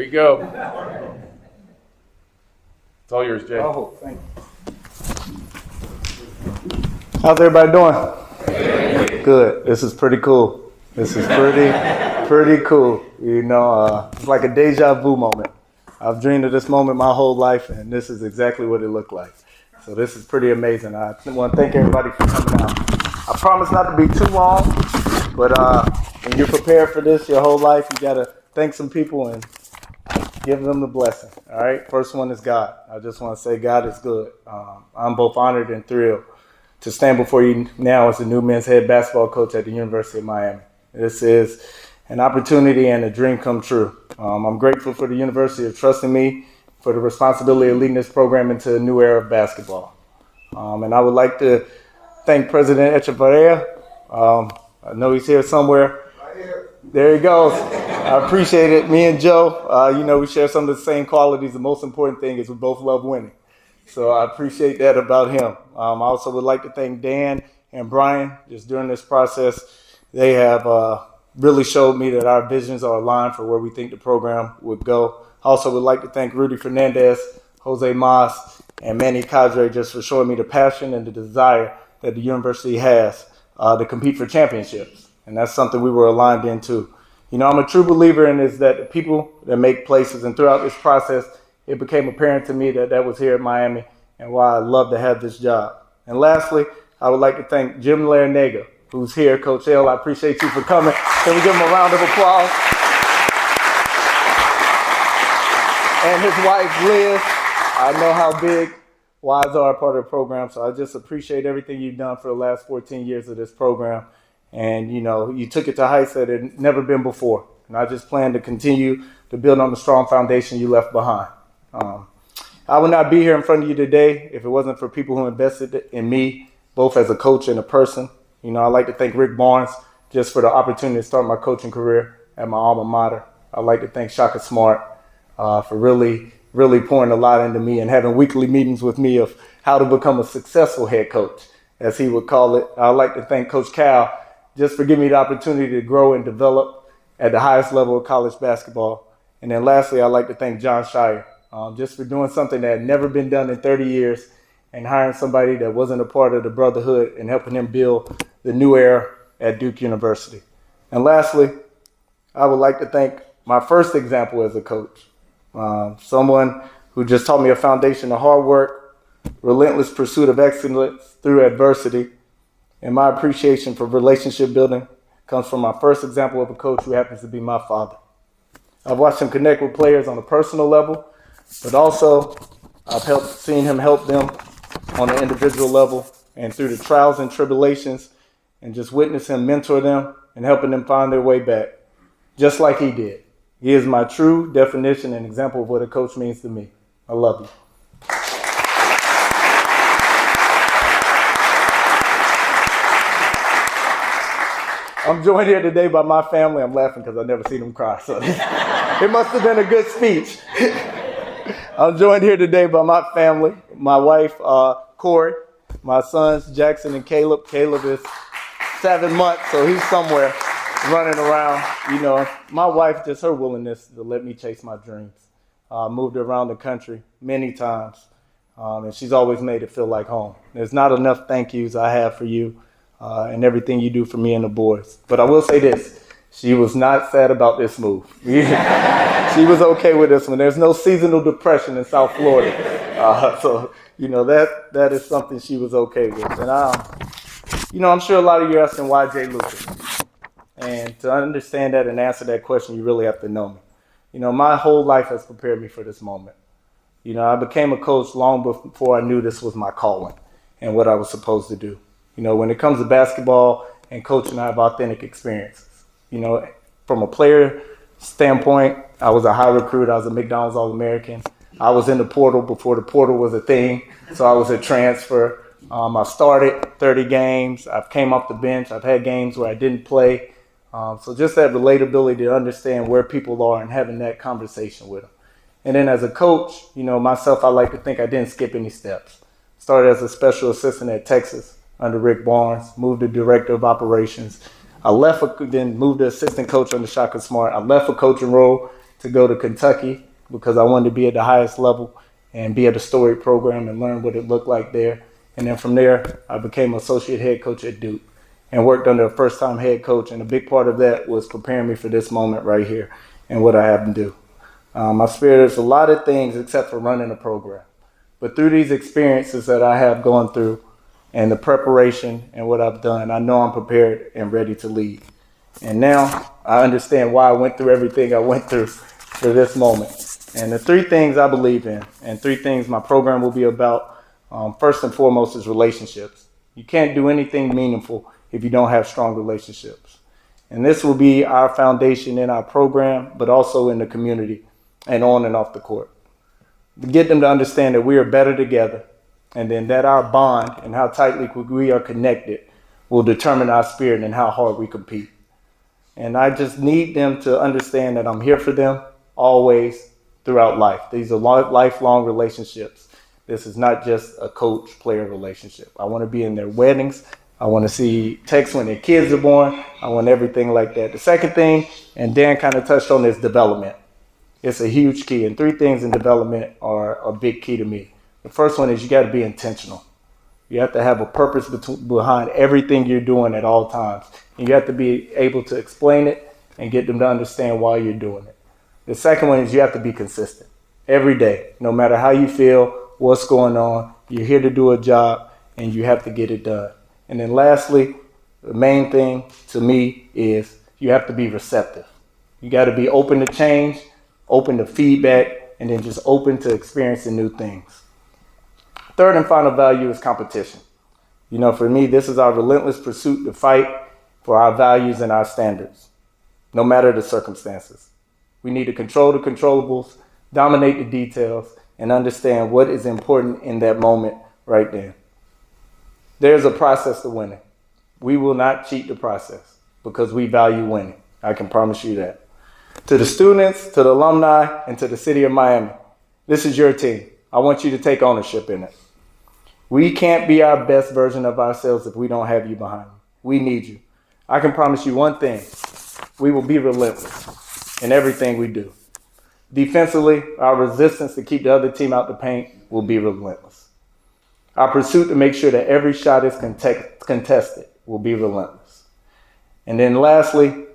you go. It's all yours, Jay. Oh, thank you. How's everybody doing? Good. This is pretty cool. This is pretty cool. You know, it's like a deja vu moment. I've dreamed of this moment my whole life, and this is exactly what it looked like. So this is pretty amazing. I want to thank everybody for coming out. I promise not to be too long, but when you're prepared for this your whole life, you got to thank some people and give them the blessing. All right. First one is God. I just want to say God is good. I'm both honored and thrilled to stand before you now as the new men's head basketball coach at the University of Miami. This is an opportunity and a dream come true. I'm grateful for the university of trusting me for the responsibility of leading this program into a new era of basketball. And I would like to thank President Echevarria. I know he's here somewhere. There he goes. I appreciate it. Me and Joe, we share some of the same qualities. The most important thing is we both love winning. So I appreciate that about him. I also would like to thank Dan and Brian. Just during this process, they have really showed me that our visions are aligned for where we think the program would go. I also would like to thank Rudy Fernandez, Jose Mas, and Manny Cadre just for showing me the passion and the desire that the university has to compete for championships. And that's something we were aligned into. You know, I'm a true believer in is that the people that make places, and throughout this process, it became apparent to me that that was here at Miami and why I love to have this job. And lastly, I would like to thank Jim Larinaga, who's here. Coach L, I appreciate you for coming. Can we give him a round of applause? And his wife, Liz. I know how big wives are a part of the program, so I just appreciate everything you've done for the last 14 years of this program. And, you know, you took it to heights that had never been before. And I just plan to continue to build on the strong foundation you left behind. I would not be here in front of you today if it wasn't for people who invested in me, both as a coach and a person. You know, I'd like to thank Rick Barnes just for the opportunity to start my coaching career at my alma mater. I'd like to thank Shaka Smart for really pouring a lot into me and having weekly meetings with me of how to become a successful head coach, as he would call it. I'd like to thank Coach Cal just for giving me the opportunity to grow and develop at the highest level of college basketball. And then lastly, I'd like to thank John Shire just for doing something that had never been done in 30 years and hiring somebody that wasn't a part of the brotherhood and helping him build the new era at Duke University. And lastly, I would like to thank my first example as a coach, someone who just taught me a foundation of hard work, relentless pursuit of excellence through adversity, and my appreciation for relationship building comes from my first example of a coach who happens to be my father. I've watched him connect with players on a personal level, but also I've seen him help them on an individual level and through the trials and tribulations, and just witness him mentor them and helping them find their way back, just like he did. He is my true definition and example of what a coach means to me. I love you. I'm joined here today by my family. I'm laughing because I've never seen them cry, so it must have been a good speech. I'm joined here today by my family, my wife, Corey, my sons, Jackson and Caleb. Caleb is 7 months, so he's somewhere running around. You know, my wife, just her willingness to let me chase my dreams. Moved around the country many times, and she's always made it feel like home. There's not enough thank yous I have for you and everything you do for me and the boys. But I will say this. She was not sad about this move. She was okay with this one. There's no seasonal depression in South Florida. So, you know, that is something she was okay with. And, I'm sure a lot of you are asking why Jay Lucas. And to understand that and answer that question, you really have to know me. You know, my whole life has prepared me for this moment. You know, I became a coach long before I knew this was my calling and what I was supposed to do. You know, when it comes to basketball and coaching, I have authentic experiences. You know, from a player standpoint, I was a high recruit. I was a McDonald's All-American. I was in the portal before the portal was a thing, so I was a transfer. I started 30 games. I've came off the bench. I've had games where I didn't play. So just that relatability to understand where people are and having that conversation with them. And then as a coach, you know, myself, I like to think I didn't skip any steps. Started as a special assistant at Texas under Rick Barnes, moved to director of operations. I left, then moved to assistant coach under Shaka Smart. I left a coaching role to go to Kentucky because I wanted to be at the highest level and be at a storied program and learn what it looked like there. And then from there, I became associate head coach at Duke and worked under a first-time head coach. And a big part of that was preparing me for this moment right here and what I have to do. My spirit is a lot of things except for running a program. But through these experiences that I have gone through and the preparation and what I've done, I know I'm prepared and ready to lead. And now I understand why I went through everything I went through for this moment. And the three things I believe in and three things my program will be about, first and foremost, is relationships. You can't do anything meaningful if you don't have strong relationships. And this will be our foundation in our program, but also in the community and on and off the court. To get them to understand that we are better together, and then that our bond and how tightly we are connected will determine our spirit and how hard we compete. And I just need them to understand that I'm here for them always throughout life. These are lifelong relationships. This is not just a coach-player relationship. I want to be in their weddings. I want to see texts when their kids are born. I want everything like that. The second thing, and Dan kind of touched on, is development. It's a huge key, and three things in development are a big key to me. The first one is you got to be intentional. You have to have a purpose behind everything you're doing at all times. And you have to be able to explain it and get them to understand why you're doing it. The second one is you have to be consistent every day, no matter how you feel, what's going on. You're here to do a job, and you have to get it done. And then lastly, the main thing to me is you have to be receptive. You got to be open to change, open to feedback, and then just open to experiencing new things. Third and final value is competition. You know, for me, this is our relentless pursuit to fight for our values and our standards, no matter the circumstances. We need to control the controllables, dominate the details, and understand what is important in that moment right then. There's a process to winning. We will not cheat the process because we value winning. I can promise you that. To the students, to the alumni, and to the city of Miami, this is your team. I want you to take ownership in it. We can't be our best version of ourselves if we don't have you behind me. We need you. I can promise you one thing. We will be relentless in everything we do. Defensively, our resistance to keep the other team out the paint will be relentless. Our pursuit to make sure that every shot is contested will be relentless. And then lastly,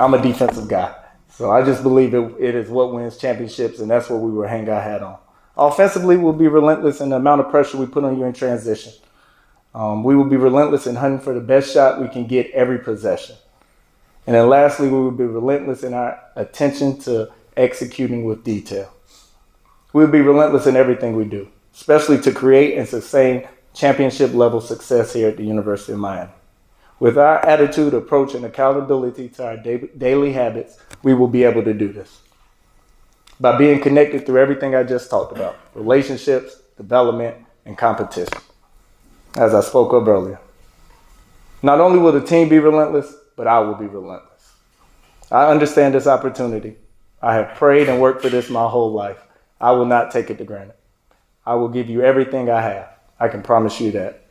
I'm a defensive guy. So I just believe it is what wins championships, and that's what we will hang our hat on. Offensively, we'll be relentless in the amount of pressure we put on you in transition. We will be relentless in hunting for the best shot we can get every possession. And then lastly, we will be relentless in our attention to executing with detail. We'll be relentless in everything we do, especially to create and sustain championship-level success here at the University of Miami. With our attitude, approach, and accountability to our daily habits, we will be able to do this. By being connected through everything I just talked about, relationships, development, and competition, as I spoke of earlier. Not only will the team be relentless, but I will be relentless. I understand this opportunity. I have prayed and worked for this my whole life. I will not take it for granted. I will give you everything I have. I can promise you that.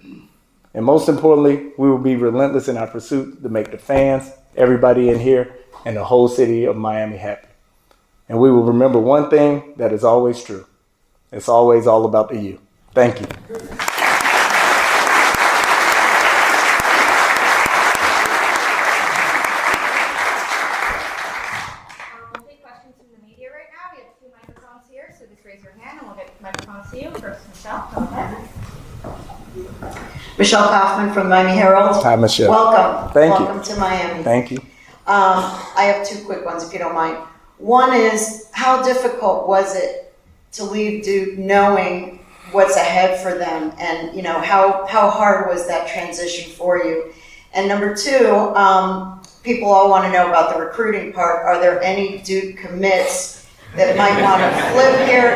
And most importantly, we will be relentless in our pursuit to make the fans, everybody in here, and the whole city of Miami happy. And we will remember one thing that is always true. It's always all about the U. Thank you. We'll take questions from the media right now. We have two microphones here, so just raise your hand and we'll get microphones to you. First, Michelle, go ahead. Michelle Kaufman from Miami Herald. Hi, Michelle. Welcome. Thank you. Welcome to Miami. Thank you. I have two quick ones, if you don't mind. One is, how difficult was it to leave Duke knowing what's ahead for them? And, you know, how hard was that transition for you? And number two, people all want to know about the recruiting part. Are there any Duke commits that might want to flip here?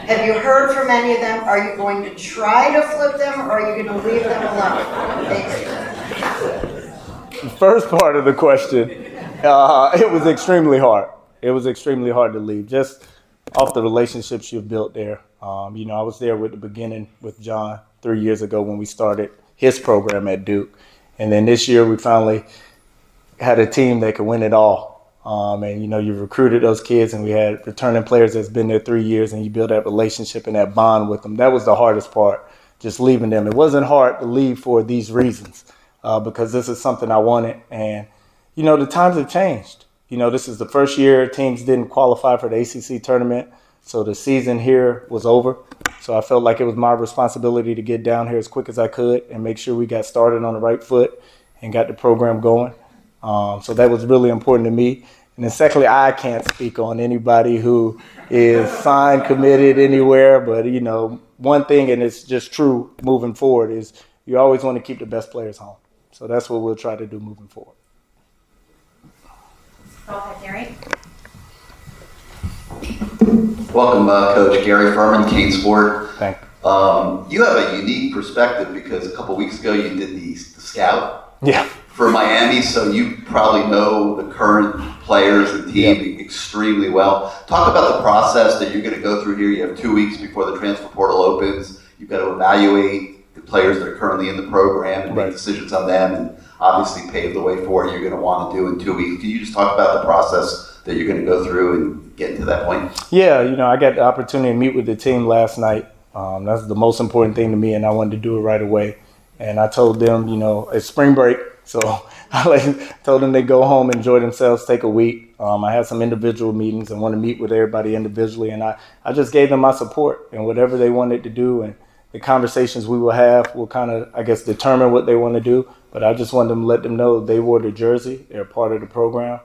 Have you heard from any of them? Are you going to try to flip them, or are you going to leave them alone? Thank you. The first part of the question, it was extremely hard. It was extremely hard to leave, just off the relationships you've built there. You know, I was there with the beginning with John 3 years ago when we started his program at Duke. And then this year we finally had a team that could win it all. And, you recruited those kids, and we had returning players that's been there 3 years, and you build that relationship and that bond with them. That was the hardest part, just leaving them. It wasn't hard to leave for these reasons, because this is something I wanted. And, the times have changed. This is the first year teams didn't qualify for the ACC tournament, so the season here was over. So I felt like it was my responsibility to get down here as quick as I could and make sure we got started on the right foot and got the program going. So that was really important to me. And then secondly, I can't speak on anybody who is signed, committed anywhere. But, one thing, and it's just true moving forward, is you always want to keep the best players home. So that's what we'll try to do moving forward. Go ahead, Gary. Welcome, Coach Gary Furman, Kane Sport. Thank you. You have a unique perspective because a couple weeks ago you did the scout Yeah. for Miami, so you probably know the current players and team extremely well. Talk about the process that you're going to go through here. You have 2 weeks before the transfer portal opens. You've got to evaluate the players that are currently in the program and make decisions on them, and obviously pave the way for what you're going to want to do in 2 weeks. Can you just talk about the process that you're going to go through and get to that point? Yeah, I got the opportunity to meet with the team last night. That's the most important thing to me, and I wanted to do it right away. And I told them, it's spring break, so I told them they go home, enjoy themselves, take a week. I had some individual meetings and want to meet with everybody individually, and I just gave them my support and whatever they wanted to do, and the conversations we will have will kind of, determine what they want to do. But I just wanted them to let them know they wore the jersey. They're part of the program.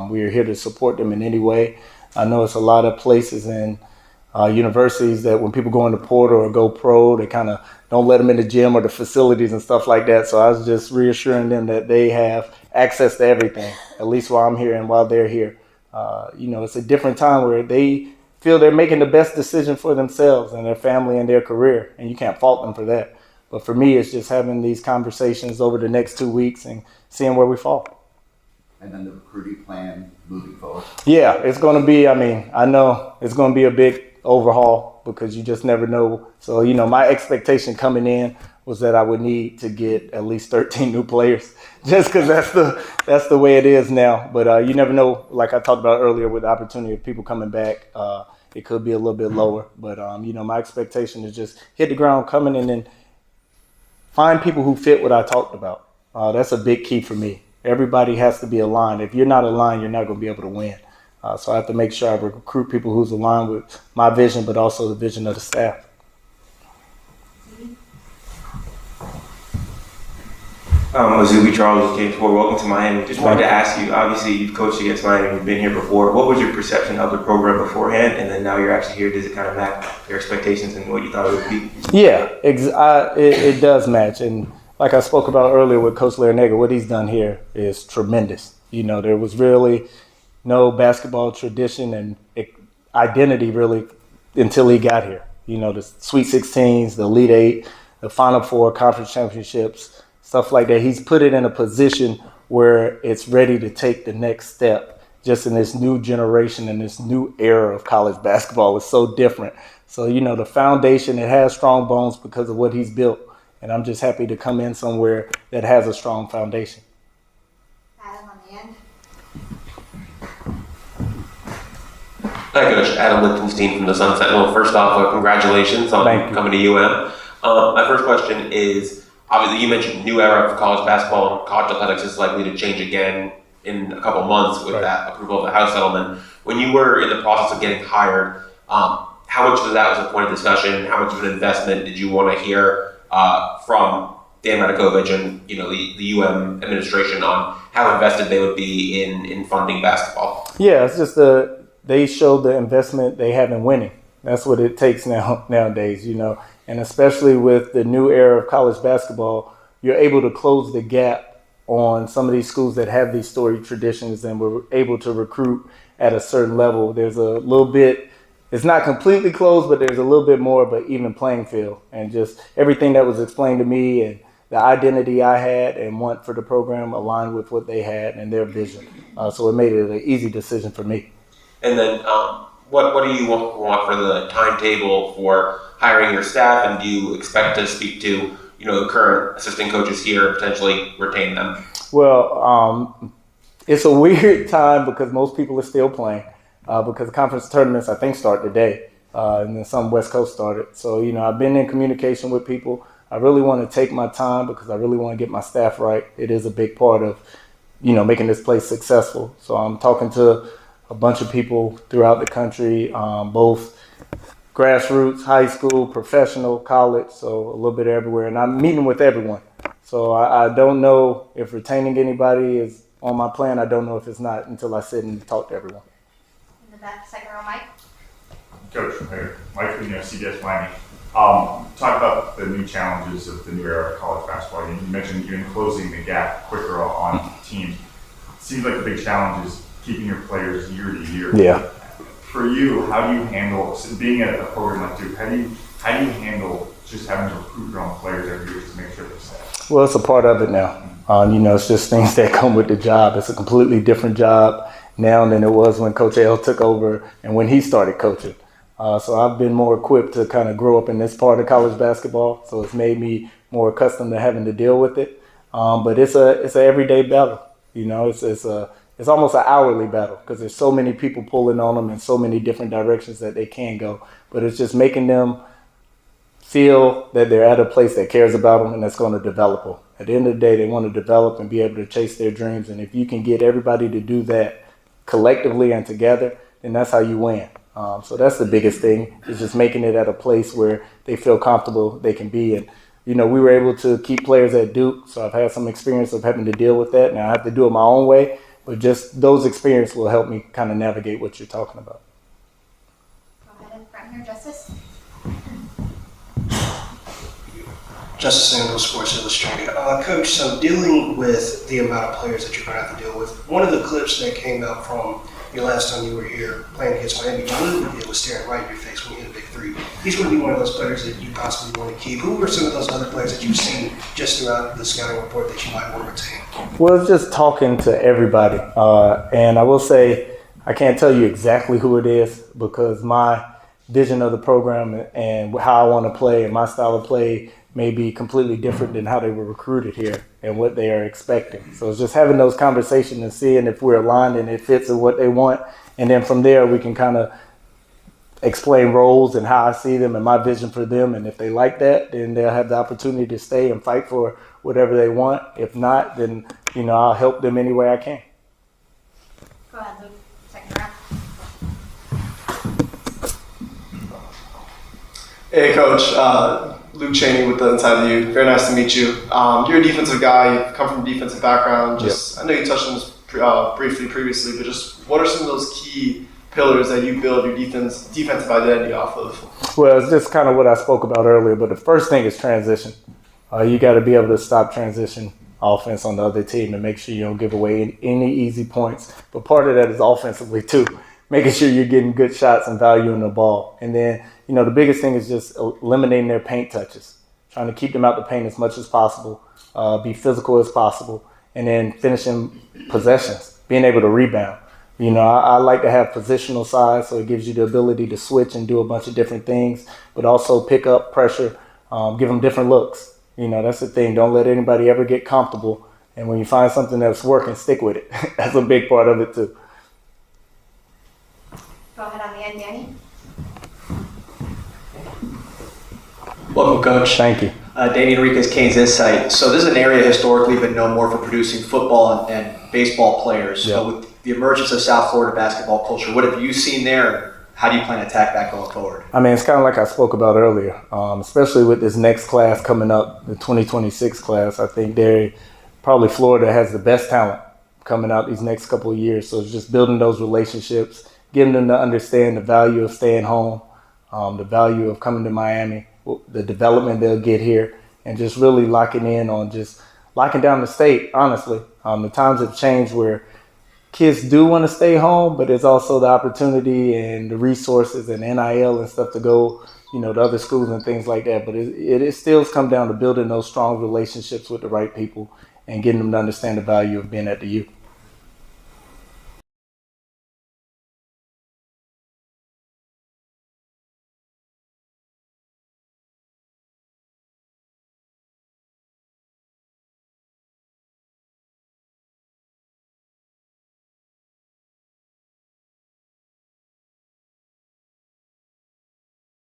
We are here to support them in any way. I know it's a lot of places in universities that when people go in the portal or go pro, they kind of don't let them in the gym or the facilities and stuff like that. So I was just reassuring them that they have access to everything, at least while I'm here and while they're here. It's a different time where they feel they're making the best decision for themselves and their family and their career, and you can't fault them for that. But for me, it's just having these conversations over the next 2 weeks and seeing where we fall. And then the recruiting plan moving forward. Yeah, it's going to be, I know it's going to be a big overhaul because you just never know. So, my expectation coming in was that I would need to get at least 13 new players just because that's the way it is now. But you never know, like I talked about earlier, with the opportunity of people coming back, it could be a little bit lower. But, my expectation is just hit the ground coming and then find people who fit what I talked about. That's a big key for me. Everybody has to be aligned. If you're not aligned, you're not going to be able to win. So I have to make sure I recruit people who's aligned with my vision, but also the vision of the staff. Azubi Charles, Kane Sport. Welcome to Miami. Just wanted to ask you, obviously you've coached against Miami, you've been here before. What was your perception of the program beforehand, and then now you're actually here? Does it kind of match your expectations and what you thought it would be? Yeah, it does match. And like I spoke about earlier with Coach Larinaga, what he's done here is tremendous. There was really no basketball tradition and identity really until he got here. The Sweet 16s, the Elite Eight, the Final Four, conference championships, stuff like that. He's put it in a position where it's ready to take the next step just in this new generation and this new era of college basketball. It's so different. So, the foundation, it has strong bones because of what he's built. And I'm just happy to come in somewhere that has a strong foundation. Adam on the end. Hi, Coach. Adam Lichtenstein from the Sun Sentinel. First off, congratulations on coming to UM. My first question is, obviously you mentioned new era of college basketball and college athletics is likely to change again in a couple months with that approval of the House settlement. When you were in the process of getting hired, how much of that was a point of discussion? How much of an investment did you want to hear from Dan Radakovich and the UM administration on how invested they would be in funding basketball? Yeah, it's just they showed the investment they have in winning. That's what it takes nowadays, and especially with the new era of college basketball, you're able to close the gap on some of these schools that have these storied traditions and were able to recruit at a certain level. There's a little bit, it's not completely closed, but there's a little bit more of an even playing field. And just everything that was explained to me and the identity I had and want for the program aligned with what they had and their vision. So it made it an easy decision for me. And then what do you want for the timetable for hiring your staff, and do you expect to speak to the current assistant coaches here and potentially retain them? Well, it's a weird time because most people are still playing because conference tournaments I think start today and then some West Coast started. So I've been in communication with people. I really want to take my time because I really want to get my staff right. It is a big part of making this place successful. So I'm talking to a bunch of people throughout the country, both grassroots, high school, professional, college, so a little bit everywhere. And I'm meeting with everyone. So I don't know if retaining anybody is on my plan. I don't know if it's not until I sit and talk to everyone. In the back, second row, Mike. Coach, Mike from CBS Miami. Talk about the new challenges of the new era of college basketball. You mentioned even closing the gap quicker on teams. It seems like the big challenge is keeping your players year to year. Yeah. For you, how do you handle being at a program like Duke? How do you handle just having to recruit your own players every year to make sure they're set? Well, it's a part of it now. It's just things that come with the job. It's a completely different job now than it was when Coach L took over and when he started coaching. So I've been more equipped to kind of grow up in this part of college basketball. So it's made me more accustomed to having to deal with it. But it's an everyday battle. It's almost an hourly battle because there's so many people pulling on them in so many different directions that they can go. But it's just making them feel that they're at a place that cares about them and that's going to develop them. At the end of the day, they want to develop and be able to chase their dreams. And if you can get everybody to do that collectively and together, then that's how you win. So that's the biggest thing, is just making it at a place where they feel comfortable they can be. And, we were able to keep players at Duke, so I've had some experience of having to deal with that. Now I have to do it my own way, but just those experiences will help me kind of navigate what you're talking about. Go ahead in front here, Justice. Justice Samuel, Sports Illustrated. Coach, so dealing with the amount of players that you're going to have to deal with, one of the clips that came out from your last time you were here playing against Miami, Jalil was staring right in your face when you hit a big three. He's going to be one of those players that you possibly want to keep. Who are some of those other players that you've seen just throughout the scouting report that you might want to retain? Well, it's just talking to everybody. And I will say, I can't tell you exactly who it is because my vision of the program and how I want to play and my style of play may be completely different than how they were recruited here and what they are expecting. So it's just having those conversations and seeing if we're aligned and it fits with what they want. And then from there, we can kind of explain roles and how I see them and my vision for them. And if they like that, then they'll have the opportunity to stay and fight for whatever they want. If not, then, I'll help them any way I can. Go ahead, Luke. Second row. Hey, Coach. Luke Cheney with the InsideTheU. Very nice to meet you. You're a defensive guy. You come from a defensive background. I know you touched on this briefly previously, but just what are some of those key pillars that you build your defensive identity off of? Well, it's just kind of what I spoke about earlier, but the first thing is transition. You got to be able to stop transition offense on the other team and make sure you don't give away any easy points. But part of that is offensively too, making sure you're getting good shots and value in the ball. And then, the biggest thing is just eliminating their paint touches, trying to keep them out the paint as much as possible, be physical as possible, and then finishing possessions, being able to rebound. I like to have positional size, so it gives you the ability to switch and do a bunch of different things, but also pick up pressure, give them different looks. That's the thing. Don't let anybody ever get comfortable. And when you find something that's working, stick with it. That's a big part of it too. Go ahead on the end, Danny. Welcome, Coach. Thank you. Danny Enriquez, Canes Insight. So this is an area historically been known more for producing football and baseball players. Yeah. So with the emergence of South Florida basketball culture, what have you seen there? How do you plan to attack that going forward? It's kind of like I spoke about earlier, especially with this next class coming up, the 2026 class. I think probably Florida has the best talent coming out these next couple of years. So it's just building those relationships, getting them to understand the value of staying home, the value of coming to Miami, the development they'll get here, and just really locking in on just locking down the state, honestly. The times have changed where kids do want to stay home, but there's also the opportunity and the resources and NIL and stuff to go, to other schools and things like that. But it still comes down to building those strong relationships with the right people and getting them to understand the value of being at the U.